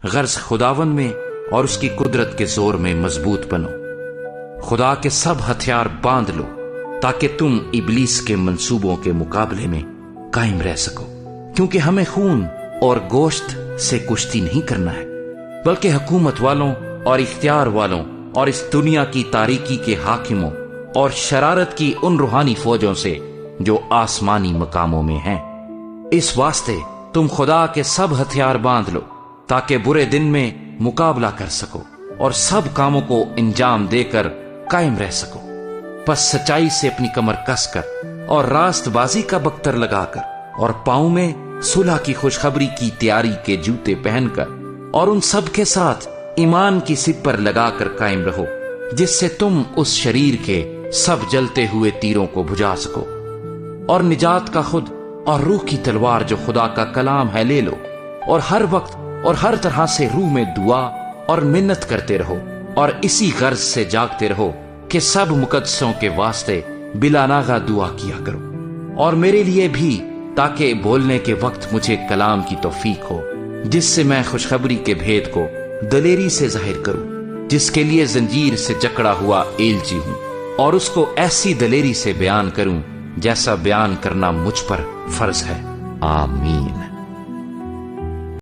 غرض خداوند میں اور اس کی قدرت کے زور میں مضبوط بنو، خدا کے سب ہتھیار باندھ لو تاکہ تم ابلیس کے منصوبوں کے مقابلے میں قائم رہ سکو، کیونکہ ہمیں خون اور گوشت سے کشتی نہیں کرنا ہے، بلکہ حکومت والوں اور اختیار والوں اور اس دنیا کی تاریکی کے حاکموں اور شرارت کی ان روحانی فوجوں سے جو آسمانی مقاموں میں ہیں۔ اس واسطے تم خدا کے سب ہتھیار باندھ لو تاکہ برے دن میں مقابلہ کر سکو اور سب کاموں کو انجام دے کر قائم رہ سکو۔ پس سچائی سے اپنی کمر کس کر اور راست بازی کا بختر لگا کر اور پاؤں میں صلح کی خوشخبری کی تیاری کے جوتے پہن کر اور ان سب کے ساتھ ایمان کی سپر لگا کر قائم رہو، جس سے تم اس شریر کے سب جلتے ہوئے تیروں کو بجھا سکو، اور نجات کا خود اور روح کی تلوار جو خدا کا کلام ہے لے لو، اور ہر وقت اور ہر طرح سے روح میں دعا اور منت کرتے رہو، اور اسی غرض سے جاگتے رہو کہ سب مقدسوں کے واسطے بلا ناغہ دعا کیا کرو، اور میرے لیے بھی، تاکہ بولنے کے وقت مجھے کلام کی توفیق ہو، جس سے میں خوشخبری کے بھید کو دلیری سے ظاہر کروں، جس کے لیے زنجیر سے جکڑا ہوا ایلچی ہوں، اور اس کو ایسی دلیری سے بیان کروں جیسا بیان کرنا مجھ پر فرض ہے۔ آمین۔